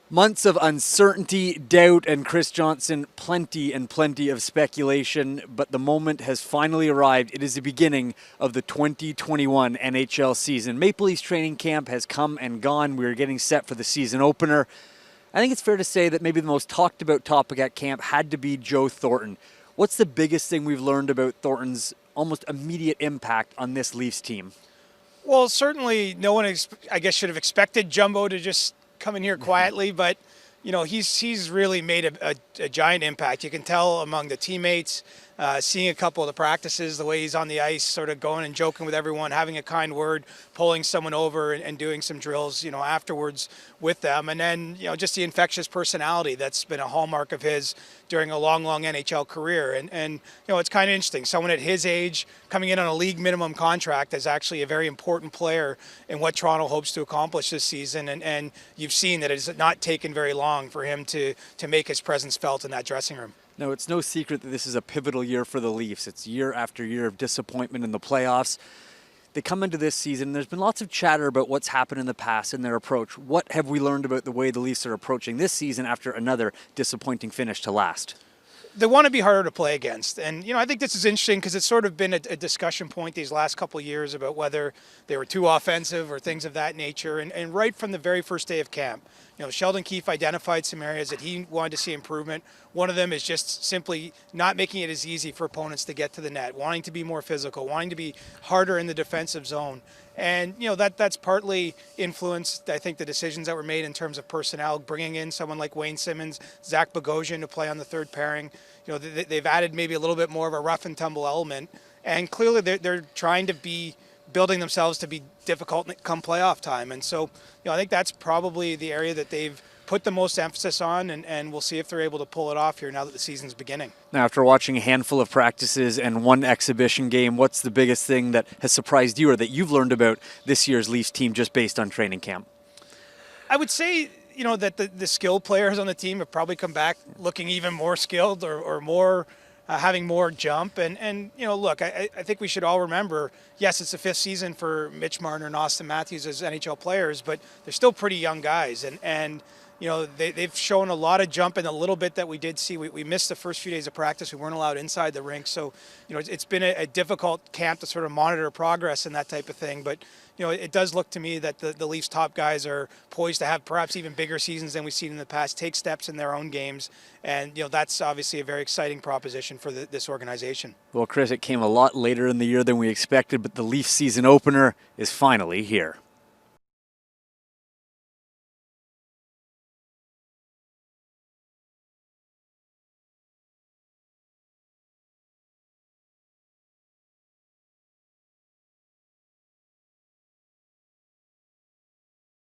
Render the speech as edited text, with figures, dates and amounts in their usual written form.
Months of uncertainty, doubt, and Chris Johnston, plenty and plenty of speculation, but the moment has finally arrived. It is the beginning of the 2021 NHL season. Maple Leafs training camp has come and gone. We are getting set for the season opener. I think it's fair to say that maybe the most talked about topic at camp had to be Joe Thornton. What's the biggest thing we've learned about Thornton's almost immediate impact on this Leafs team? Well, certainly no one, I guess, should have expected Jumbo to just come in here quietly, but he's really made a giant impact. You can tell among the teammates, seeing a couple of the practices, the way he's on the ice, sort of going and joking with everyone, having a kind word, pulling someone over and doing some drills, afterwards with them. And then, just the infectious personality that's been a hallmark of his during a long NHL career. And it's kind of interesting. Someone at his age coming in on a league minimum contract is actually a very important player in what Toronto hopes to accomplish this season. And you've seen that it's not taken very long for him to make his presence felt in that dressing room. No, it's no secret that this is a pivotal year for the Leafs. It's year after year of disappointment in the playoffs. They come into this season, there's been lots of chatter about what's happened in the past and their approach. What have we learned about the way the Leafs are approaching this season after another disappointing finish to last? They want to be harder to play against. And, I think this is interesting because it's sort of been a discussion point these last couple of years about whether they were too offensive or things of that nature. And right from the very first day of camp, Sheldon Keefe identified some areas that he wanted to see improvement. One of them is just simply not making it as easy for opponents to get to the net, wanting to be more physical, wanting to be harder in the defensive zone. And, that's partly influenced, I think, the decisions that were made in terms of personnel, bringing in someone like Wayne Simmons, Zach Bogosian to play on the third pairing. They've added maybe a little bit more of a rough and tumble element. And clearly they're trying to be building themselves to be difficult come playoff time. And so, I think that's probably the area that they've put the most emphasis on, and we'll see if they're able to pull it off here now that the season's beginning. Now, after watching a handful of practices and one exhibition game, what's the biggest thing that has surprised you or that you've learned about this year's Leafs team just based on training camp? I would say, that the skilled players on the team have probably come back looking even more skilled or more having more jump. And look, I think we should all remember, yes, it's the fifth season for Mitch Marner and Austin Matthews as NHL players, but they're still pretty young guys. And they've shown a lot of jump in the little bit that we did see. We missed the first few days of practice. We weren't allowed inside the rink. So, it's been a difficult camp to sort of monitor progress and that type of thing. But, it does look to me that the Leafs top guys are poised to have perhaps even bigger seasons than we've seen in the past, take steps in their own games. And, that's obviously a very exciting proposition for this organization. Well, Chris, it came a lot later in the year than we expected, but the Leafs season opener is finally here.